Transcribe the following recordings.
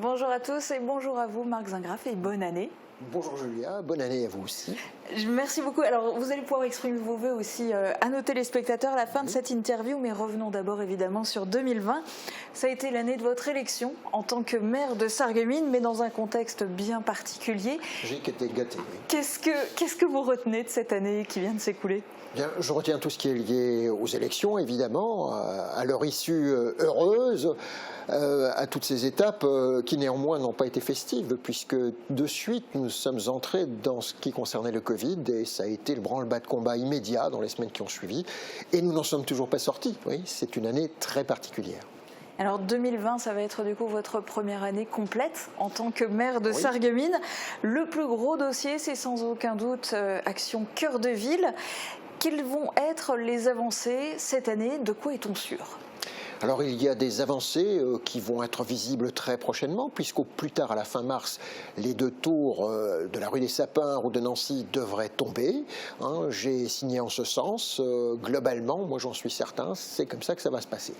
Bonjour à tous et bonjour à vous Marc Zingraff et bonne année. Bonjour Julia, bonne année à vous aussi. Merci beaucoup. Alors vous allez pouvoir exprimer vos vœux aussi à nos téléspectateurs à la fin de cette interview, mais revenons d'abord évidemment sur 2020. Ça a été l'année de votre élection en tant que maire de Sarreguemines, mais dans un contexte bien particulier. J'ai été gâté. Oui. Qu'est-ce que vous retenez de cette année qui vient de s'écouler ? Bien, je retiens tout ce qui est lié aux élections, évidemment, à leur issue heureuse, à toutes ces étapes qui néanmoins n'ont pas été festives, puisque de suite nous sommes entrés dans ce qui concernait le Covid, et ça a été le branle-bas de combat immédiat dans les semaines qui ont suivi, et nous n'en sommes toujours pas sortis. Oui, c'est une année très particulière. Alors 2020, ça va être du coup votre première année complète en tant que maire de Sarreguemines. Le plus gros dossier, c'est sans aucun doute Action Cœur de Ville. Quelles vont être les avancées cette année? De quoi est-on sûr? Alors il y a des avancées qui vont être visibles très prochainement, puisqu'au plus tard à la fin mars, les deux tours de la rue des Sapins ou de Nancy devraient tomber. J'ai signé en ce sens. Globalement, moi j'en suis certain, c'est comme ça que ça va se passer.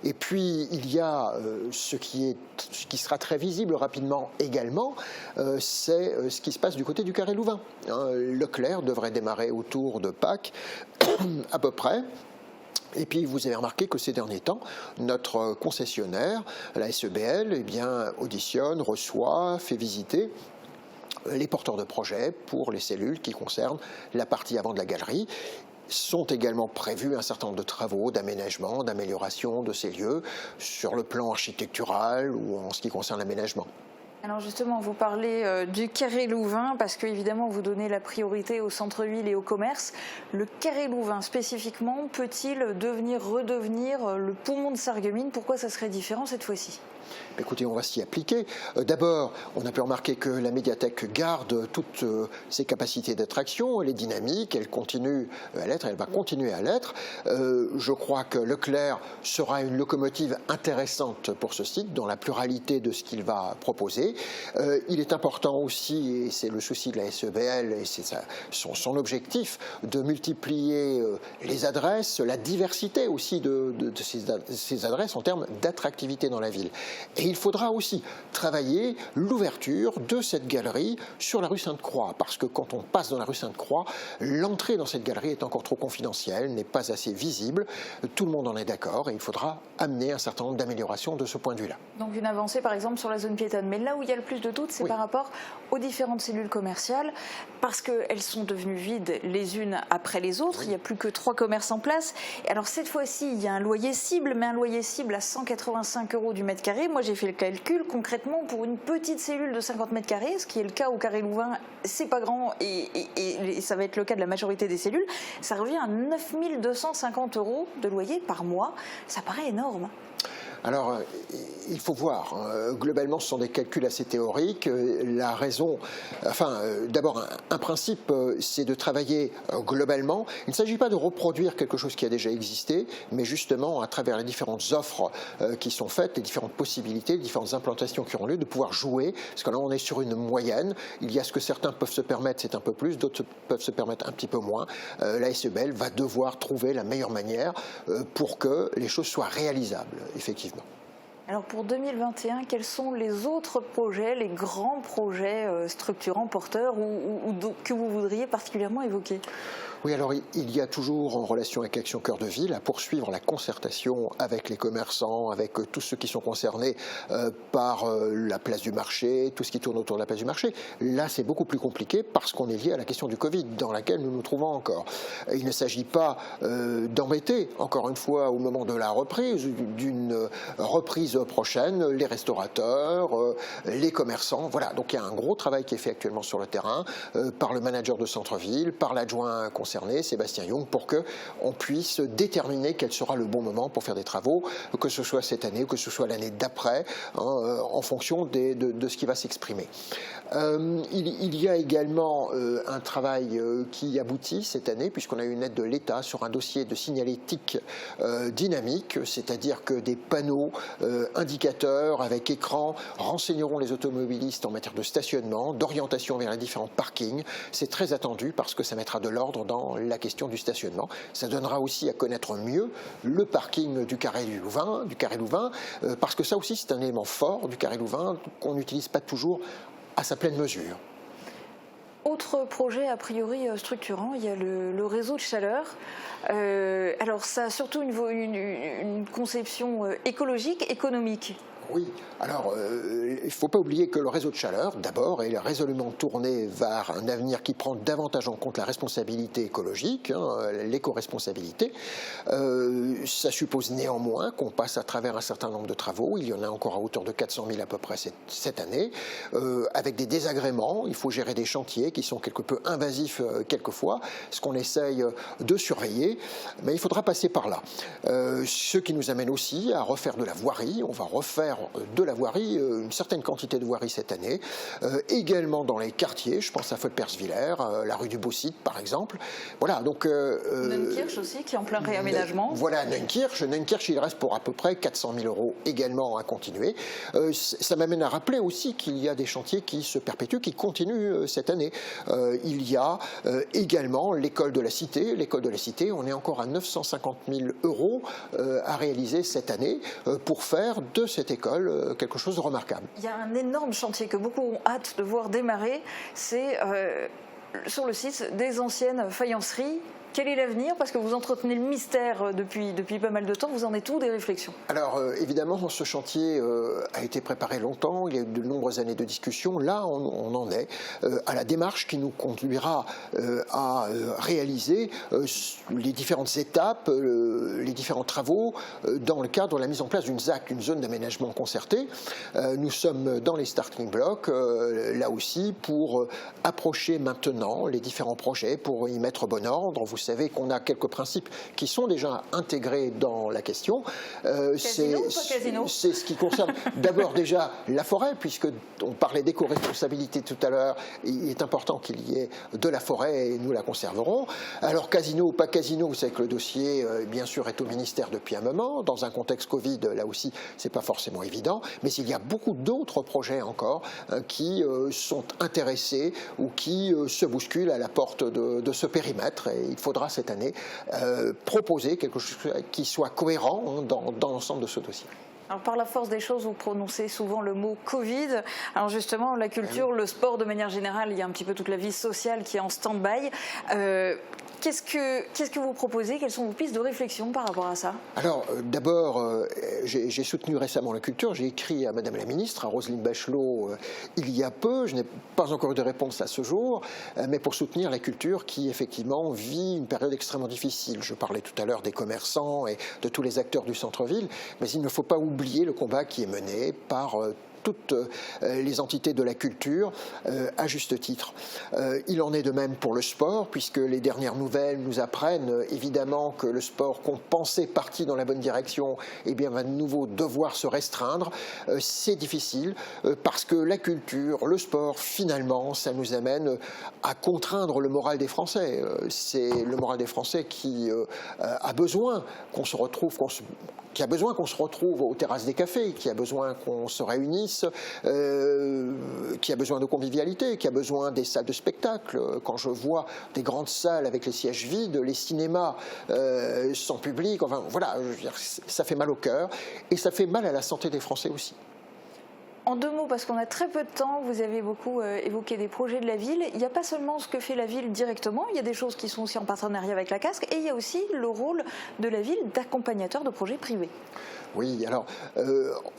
Et puis il y a ce qui sera très visible rapidement également, c'est ce qui se passe du côté du Carré Louvain. Leclerc devrait démarrer autour de Pâques, à peu près. Et puis vous avez remarqué que ces derniers temps, notre concessionnaire, la SEBL, eh bien, auditionne, reçoit, fait visiter les porteurs de projets pour les cellules qui concernent la partie avant de la galerie. Sont également prévus un certain nombre de travaux d'aménagement, d'amélioration de ces lieux sur le plan architectural ou en ce qui concerne l'aménagement. Alors justement, vous parlez du Carré Louvain parce que évidemment vous donnez la priorité au centre-ville et au commerce. Le Carré Louvain spécifiquement peut-il redevenir le poumon de Sarreguemines? Pourquoi ça serait différent cette fois-ci? Écoutez, on va s'y appliquer. D'abord, on a pu remarquer que la médiathèque garde toutes ses capacités d'attraction, elle est dynamique, elle continue à l'être, elle va continuer à l'être. Je crois que Leclerc sera une locomotive intéressante pour ce site, dans la pluralité de ce qu'il va proposer. Il est important aussi, et c'est le souci de la SEBL, et c'est son objectif, de multiplier les adresses, la diversité aussi de ces adresses en termes d'attractivité dans la ville. Et il faudra aussi travailler l'ouverture de cette galerie sur la rue Sainte-Croix, parce que quand on passe dans la rue Sainte-Croix, l'entrée dans cette galerie est encore trop confidentielle, n'est pas assez visible, tout le monde en est d'accord, et il faudra amener un certain nombre d'améliorations de ce point de vue-là. Donc une avancée par exemple sur la zone piétonne, mais là où il y a le plus de doutes, c'est par rapport aux différentes cellules commerciales, parce qu'elles sont devenues vides les unes après les autres, il n'y a plus que 3 commerces en place, et alors cette fois-ci il y a un loyer cible, mais un loyer cible à 185 € du mètre carré. Moi j'ai fait le calcul, concrètement pour une petite cellule de 50 mètres carrés, ce qui est le cas au Carré Louvain, c'est pas grand et ça va être le cas de la majorité des cellules, ça revient à 9 250 € de loyer par mois, ça paraît énorme. Alors, il faut voir. Globalement, ce sont des calculs assez théoriques. La raison, d'abord, un principe, c'est de travailler globalement. Il ne s'agit pas de reproduire quelque chose qui a déjà existé, mais justement, à travers les différentes offres qui sont faites, les différentes possibilités, les différentes implantations qui auront lieu, de pouvoir jouer. Parce que là, on est sur une moyenne. Il y a ce que certains peuvent se permettre, c'est un peu plus, d'autres peuvent se permettre un petit peu moins. La SEBL va devoir trouver la meilleure manière pour que les choses soient réalisables, effectivement. Alors pour 2021, quels sont les autres projets, les grands projets structurants, porteurs ou que vous voudriez particulièrement évoquer ? Oui, alors il y a toujours en relation avec Action Cœur de Ville à poursuivre la concertation avec les commerçants, avec tous ceux qui sont concernés par la place du marché, tout ce qui tourne autour de la place du marché. Là, c'est beaucoup plus compliqué parce qu'on est lié à la question du Covid dans laquelle nous nous trouvons encore. Il ne s'agit pas d'embêter, encore une fois, au moment de la reprise, d'une reprise prochaine, les restaurateurs, les commerçants. Voilà, donc il y a un gros travail qui est fait actuellement sur le terrain par le manager de centre-ville, par l'adjoint concerné, Sébastien Young, pour qu'on puisse déterminer quel sera le bon moment pour faire des travaux, que ce soit cette année ou que ce soit l'année d'après, en fonction de ce qui va s'exprimer. Il y a également un travail qui aboutit cette année, puisqu'on a eu une aide de l'État sur un dossier de signalétique dynamique, c'est-à-dire que des panneaux indicateurs avec écran renseigneront les automobilistes en matière de stationnement, d'orientation vers les différents parkings. C'est très attendu parce que ça mettra de l'ordre dans évidemment la question du stationnement. Ça donnera aussi à connaître mieux le parking du Carré Louvain, parce que ça aussi c'est un élément fort du Carré Louvain qu'on n'utilise pas toujours à sa pleine mesure. Autre projet a priori structurant, il y a le réseau de chaleur. Alors ça a surtout une conception écologique, économique. Oui, alors il ne faut pas oublier que le réseau de chaleur, d'abord, est résolument tourné vers un avenir qui prend davantage en compte la responsabilité écologique, l'éco-responsabilité. Ça suppose néanmoins qu'on passe à travers un certain nombre de travaux. Il y en a encore à hauteur de 400 000 à peu près cette année, avec des désagréments. Il faut gérer des chantiers qui sont quelque peu invasifs quelquefois, ce qu'on essaye de surveiller, mais il faudra passer par là. Ce qui nous amène aussi à refaire de la voirie. On va refaire de la voirie, une certaine quantité de voirie cette année, également dans les quartiers, je pense à Folperswiller, la rue du Beau-Site par exemple. Voilà, donc Neunkirch aussi, qui est en plein réaménagement. Voilà, Neunkirch, il reste pour à peu près 400 000 € également à continuer. Ça m'amène à rappeler aussi qu'il y a des chantiers qui se perpétuent, qui continuent cette année. Il y a également l'école de la Cité. L'école de la Cité, on est encore à 950 000 € à réaliser cette année pour faire de cette école quelque chose de remarquable. Il y a un énorme chantier que beaucoup ont hâte de voir démarrer, c'est sur le site des anciennes faïenceries. Quel est l'avenir? Parce que vous entretenez le mystère depuis pas mal de temps. Vous en êtes où des réflexions? Alors évidemment, ce chantier a été préparé longtemps. Il y a eu de nombreuses années de discussion. Là, on en est à la démarche qui nous conduira à réaliser les différentes étapes, les différents travaux dans le cadre de la mise en place d'une ZAC, une zone d'aménagement concerté. Nous sommes dans les starting blocks, là aussi, pour approcher maintenant les différents projets, pour y mettre bon ordre. Vous savez qu'on a quelques principes qui sont déjà intégrés dans la question. Casino ou pas casino? C'est ce qui concerne d'abord déjà la forêt, puisqu'on parlait d'éco-responsabilité tout à l'heure. Il est important qu'il y ait de la forêt et nous la conserverons. Alors casino ou pas casino, vous savez que le dossier, bien sûr, est au ministère depuis un moment. Dans un contexte Covid, là aussi, c'est pas forcément évident. Mais il y a beaucoup d'autres projets encore qui sont intéressés ou qui se bousculent à la porte de ce périmètre. Et il faudra cette année proposer quelque chose qui soit cohérent dans l'ensemble de ce dossier. Alors, par la force des choses, vous prononcez souvent le mot Covid. Alors justement, la culture, le sport de manière générale, il y a un petit peu toute la vie sociale qui est en stand-by. Qu'est-ce que vous proposez? Quelles sont vos pistes de réflexion par rapport à ça? Alors d'abord, j'ai soutenu récemment la culture. J'ai écrit à Madame la Ministre, à Roselyne Bachelot, il y a peu. Je n'ai pas encore eu de réponse à ce jour, mais pour soutenir la culture qui effectivement vit une période extrêmement difficile. Je parlais tout à l'heure des commerçants et de tous les acteurs du centre-ville, mais il ne faut pas oublier le combat qui est mené par toutes les entités de la culture, à juste titre. Il en est de même pour le sport, puisque les dernières nouvelles nous apprennent évidemment que le sport qu'on pensait parti dans la bonne direction, eh bien, va de nouveau devoir se restreindre. C'est difficile, parce que la culture, le sport, finalement, ça nous amène à contraindre le moral des Français. C'est le moral des Français qui a besoin qu'on se retrouve, aux terrasses des cafés, qui a besoin qu'on se réunisse, qui a besoin de convivialité, qui a besoin des salles de spectacle. Quand je vois des grandes salles avec les sièges vides, les cinémas sans public, enfin voilà, je veux dire, ça fait mal au cœur et ça fait mal à la santé des Français aussi. En deux mots, parce qu'on a très peu de temps, vous avez beaucoup évoqué des projets de la ville. Il n'y a pas seulement ce que fait la ville directement, il y a des choses qui sont aussi en partenariat avec la Casques, et il y a aussi le rôle de la ville d'accompagnateur de projets privés. Oui, alors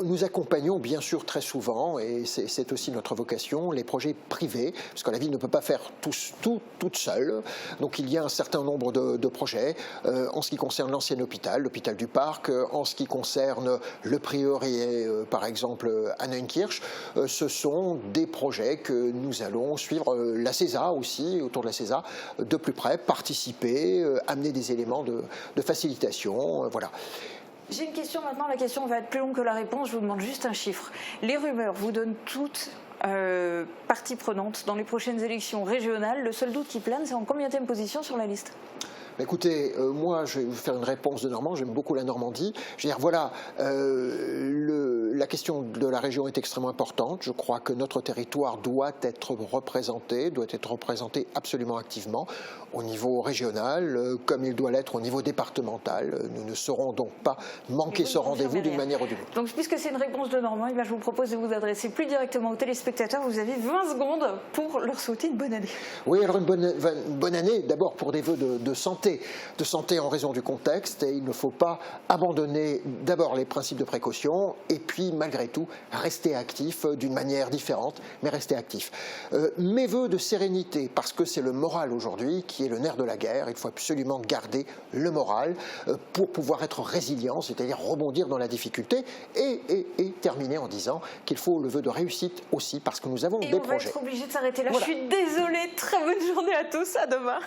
nous accompagnons bien sûr très souvent, et c'est aussi notre vocation, les projets privés, parce que la ville ne peut pas faire tout toute seule. Donc il y a un certain nombre de projets en ce qui concerne l'ancien hôpital, l'hôpital du Parc, en ce qui concerne le prieuré, par exemple à Neunkirch. Ce sont des projets que nous allons suivre, la CESA aussi, autour de la CESA, de plus près, participer, amener des éléments de facilitation, voilà. J'ai une question maintenant, la question va être plus longue que la réponse, je vous demande juste un chiffre. Les rumeurs vous donnent toutes parties prenantes dans les prochaines élections régionales. Le seul doute qui plane, c'est en combienième position sur la liste? Écoutez, moi, je vais vous faire une réponse de Normand. J'aime beaucoup la Normandie. Je veux dire, voilà, la question de la région est extrêmement importante. Je crois que notre territoire doit être représenté absolument activement au niveau régional, comme il doit l'être au niveau départemental. Nous ne saurons donc pas manquer ce rendez-vous d'une manière ou d'une autre. Donc, puisque c'est une réponse de Normand, je vous propose de vous adresser plus directement aux téléspectateurs. Vous avez 20 secondes pour leur souhaiter une bonne année. Oui, alors une bonne année, d'abord pour des vœux de santé en raison du contexte, et il ne faut pas abandonner d'abord les principes de précaution, et puis malgré tout rester actif d'une manière différente, mais rester actif. Mes vœux de sérénité, parce que c'est le moral aujourd'hui qui est le nerf de la guerre. Il faut absolument garder le moral pour pouvoir être résilient, c'est-à-dire rebondir dans la difficulté, et terminer en disant qu'il faut le vœu de réussite aussi, parce que nous avons des projets. On va être obligé de s'arrêter là. Voilà. Je suis désolée, très bonne journée à tous, à demain.